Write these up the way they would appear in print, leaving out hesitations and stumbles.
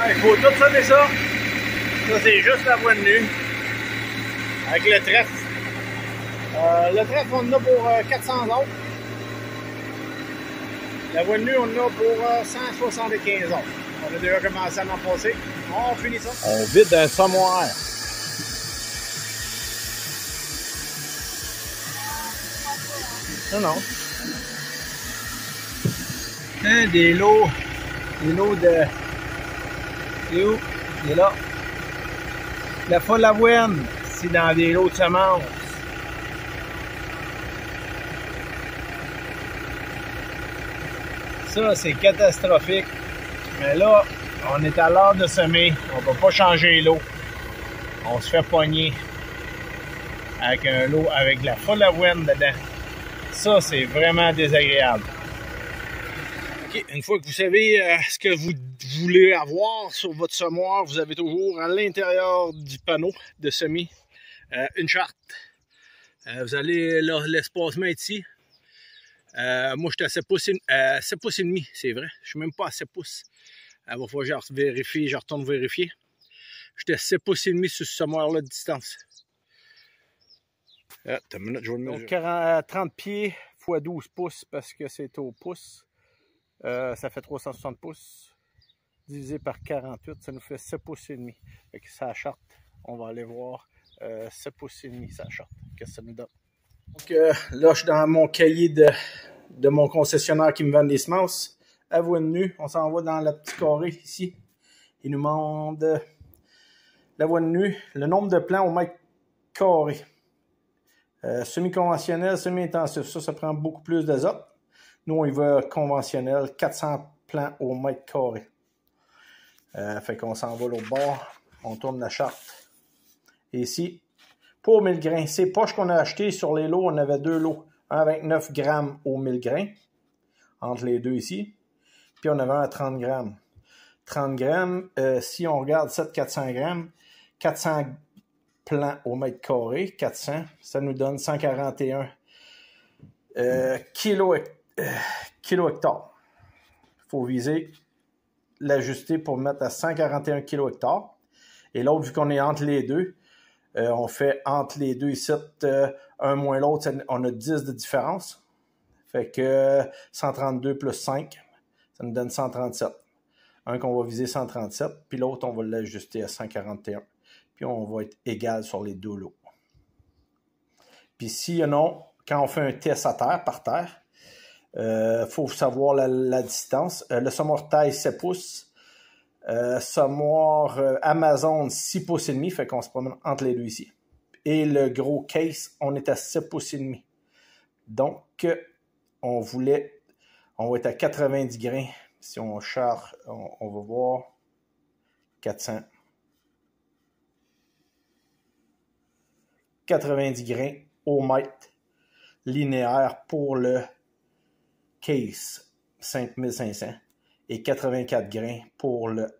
Il faut tout sonner ça. Ça, c'est juste la voie de nu. Avec le trèfle. Le trèfle, on en a pour 400 autres. La voie de nu, on en a pour 175 autres. On a déjà commencé à en passer. On finit ça. On vide un sommoir. Non. Des lots de... C'est où? Il est là. La folle avoine, c'est dans des lots de semences. Ça, c'est catastrophique. Mais là, on est à l'heure de semer. On ne peut pas changer l'eau. On se fait pogner avec un lot avec de la folle avoine dedans. Ça, c'est vraiment désagréable. Okay. Une fois que vous savez ce que vous voulez avoir sur votre semoir, vous avez toujours à l'intérieur du panneau de semis une charte. Vous allez l'espacement ici. Moi, j'étais à 7 pouces et demi, c'est vrai. Je suis même pas à 7 pouces. Il va falloir que je vérifie, je retourne vérifier. J'étais à 7 pouces et demi sur ce semoir-là de distance. T'as une minute, je vais le mesurer. Donc 30 pieds x 12 pouces parce que c'est au pouce. Ça fait 360 pouces. Divisé par 48, ça nous fait 7 pouces et demi. Fait que ça charte. On va aller voir 7 pouces et demi, ça charte. Qu'est-ce que ça nous donne? Donc là, je suis dans mon cahier de mon concessionnaire qui me vend des semences. À voie de nu, on s'en va dans le petit carré ici. Il nous demande la voie de nu, le nombre de plants au mètre carré. Semi-conventionnel, semi-intensif, ça prend beaucoup plus d'azote. Nous, on y va conventionnel, 400 plants au mètre carré. Fait qu'on s'en va l'autre bord, on tourne la charte. Et ici, pour 1000 grains, ces poches qu'on a achetées sur les lots, on avait 2 lots. Un avec 9 grammes au 1000 grains, entre les deux ici. Puis on avait un à 30 grammes. 30 grammes, si on regarde 400 grammes, 400 plants au mètre carré, 400, ça nous donne 141 kilo-hectares. Il faut viser l'ajuster pour mettre à 141 kilo-hectares. Et l'autre, vu qu'on est entre les deux, on fait entre les deux ici, un moins l'autre, on a 10 de différence. Fait que 132 plus 5, ça nous donne 137. Un qu'on va viser 137, puis l'autre, on va l'ajuster à 141. Puis on va être égal sur les deux lots. Puis si non, quand on fait un test à terre, par terre, faut savoir la distance. Le semoir taille 7 pouces. Semoir Amazon 6 pouces et demi, fait qu'on se promène entre les deux ici. Et le gros case, on est à 7 pouces et demi. Donc, on va être à 90 grains. Si on charge, on va voir 400. 90 grains au mètre linéaire pour le case 5500 et 84 grains pour le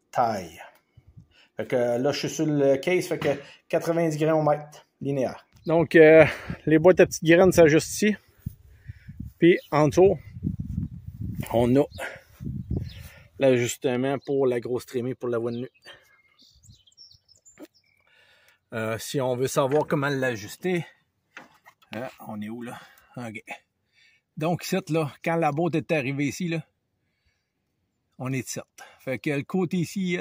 taille. Fait que là, je suis sur le case, fait que 90 grains au mètre linéaire. Donc, les boîtes à petites graines s'ajustent ici. Puis, en dessous, on a l'ajustement pour la grosse trémée pour la voie de nu. Si on veut savoir comment l'ajuster, on est où là? OK. Donc, ici, là, quand la boîte est arrivée ici, là, on est de 7. Fait que le côté ici,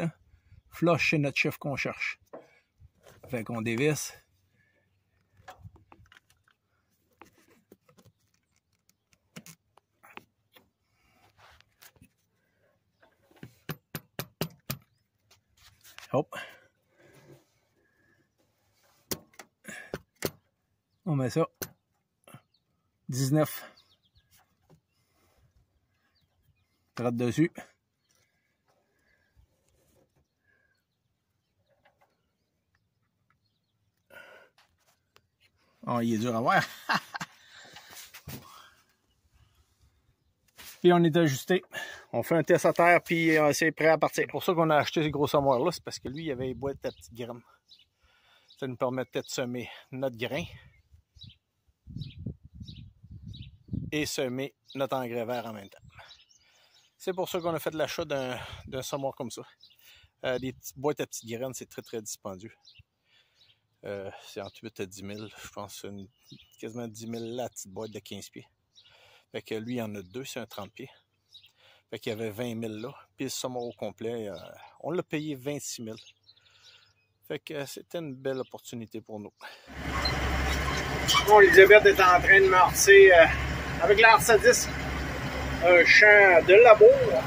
flush, c'est notre chiffre qu'on cherche. Fait qu'on dévisse. Hop. On met ça. 19. Traite dessus. Oh, il est dur à voir. Puis on est ajusté. On fait un test à terre, puis c'est prêt à partir. C'est pour ça qu'on a acheté ces gros semoirs-là, c'est parce que lui, il avait les boîtes à petites graines. Ça nous permettait de semer notre grain et semer notre engrais vert en même temps. C'est pour ça qu'on a fait l'achat d'un semoir comme ça. Des petites boîtes à petites graines, c'est très très dispendieux. C'est entre 8 et 10 000, je pense, quasiment 10 000 la petite boîte de 15 pieds. Fait que lui, il y en a deux, c'est un 30 pieds. Fait qu'il y avait 20 000 là. Puis le semoir au complet, on l'a payé 26 000. Fait que c'était une belle opportunité pour nous. Bon, Elisabeth est en train de marcher avec l'R110, un champ de labour.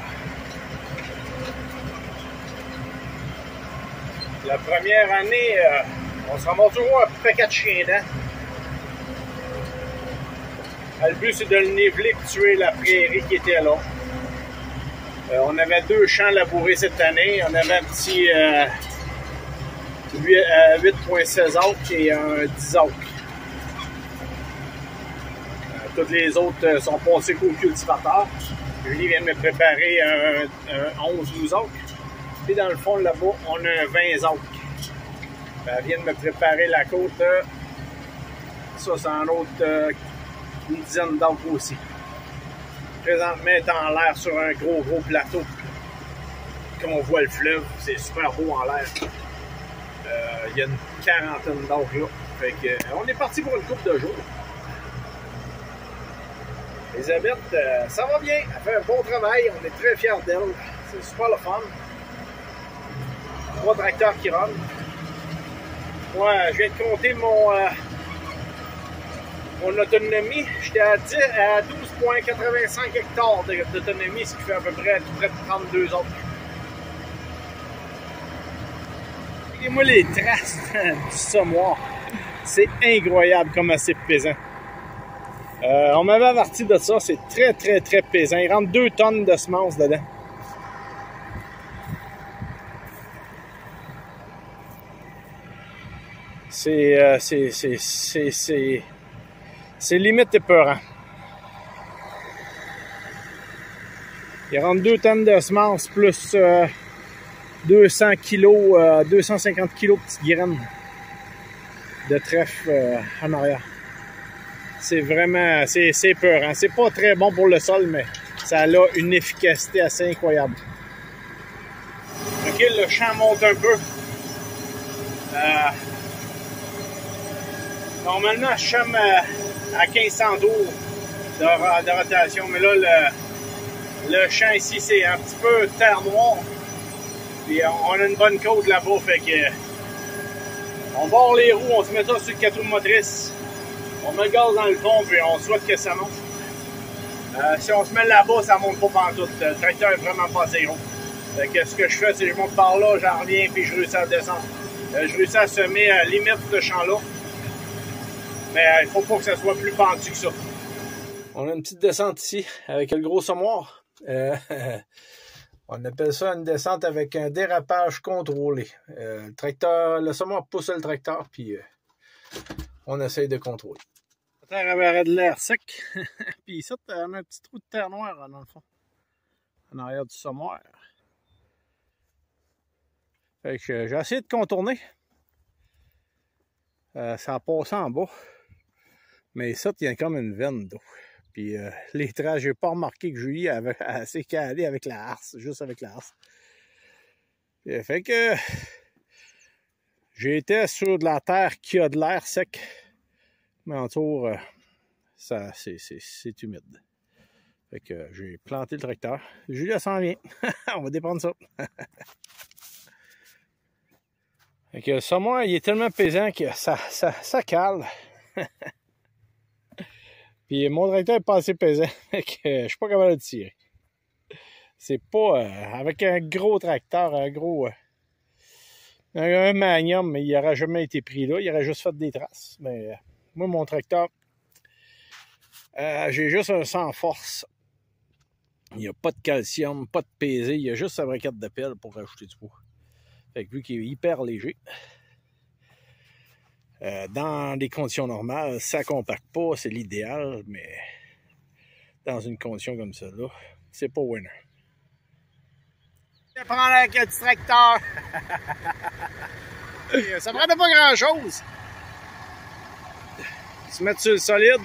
La première année, on se ramasse toujours un paquet de chiens dents. Le but, c'est de le niveler et tuer la prairie qui était là. On avait 2 champs labourés cette année. On avait un petit 8,16 acres et un 10 acres. Toutes les autres sont passées qu'au cultivateur. Julie vient de me préparer un 11-12 acres. Puis dans le fond, là-bas, on a un 20 acres. Elle vient de me préparer la côte. Ça, c'est un autre une dizaine d'acres aussi. Présentement, elle est en l'air sur un gros plateau. Comme on voit le fleuve, c'est super beau en l'air. Il y a une quarantaine d'acres là. Fait que, on est parti pour une couple de jours. Elisabeth, ça va bien. Elle fait un bon travail. On est très fiers d'elle. C'est super le fun. 3 tracteurs qui runnent. Moi, je viens de compter mon autonomie. J'étais à 12,85 hectares d'autonomie, ce qui fait à peu près tout près de 32 autres. Regardez-moi les traces du semoir. C'est incroyable comme c'est pesant. On m'avait averti de ça, c'est très pesant. Il rentre 2 tonnes de semences dedans. C'est limite épeurant. Il rentre 2 tonnes de semences plus 200 kilos, 250 kilos de petites graines de trèfle en arrière. C'est vraiment, c'est épeurant. C'est pas très bon pour le sol, mais ça a une efficacité assez incroyable. Ok, le champ monte un peu. Normalement, je chame à 1500 tours de rotation, mais là, le champ ici, c'est un petit peu terre noire. Puis on a une bonne côte là-bas, fait que on barre les roues, on se met ça sur le 4 roues motrices, on met le gaz dans le fond, puis on souhaite que ça monte. Si on se met là-bas, ça monte pas pantoute. Le tracteur est vraiment pas assez gros. Fait que ce que je fais, c'est que je monte par là, j'en reviens, puis je réussis à descendre. Je réussis à semer à limite ce champ-là. Mais il faut pas que ça soit plus pentu que ça. On a une petite descente ici avec le gros semoir. On appelle ça une descente avec un dérapage contrôlé. Le semoir pousse le tracteur, puis on essaye de contrôler. La terre avait de l'air sec. Puis ici, on a un petit trou de terre noire dans le fond. En arrière du semoir. Fait que j'ai essayé de contourner. Ça a passé en bas. Mais ça, il y a comme une veine d'eau. Puis les traces, j'ai pas remarqué que Julie avait assez calé avec la harse, juste avec la harse. Et fait que j'étais sur de la terre qui a de l'air sec. Mais autour, c'est humide. Fait que j'ai planté le tracteur. Julie, elle s'en vient. On va déprendre ça. Fait que le semoir, il est tellement pesant que ça cale. Puis mon tracteur est pas assez pesant, fait que je suis pas capable de le tirer. C'est pas avec un gros tracteur, un Magnum, mais il n'aurait jamais été pris là, il aurait juste fait des traces. Mais moi, mon tracteur, j'ai juste un sans force. Il n'y a pas de calcium, pas de pesée, il y a juste sa braquette de pelle pour rajouter du poids. Fait que vu qu'il est hyper léger, dans des conditions normales, ça ne compacte pas, c'est l'idéal, mais dans une condition comme celle-là, c'est pas winner. Je vais prendre avec un petit tracteur. Ça ne prenait pas grand-chose. Se mettre sur le solide.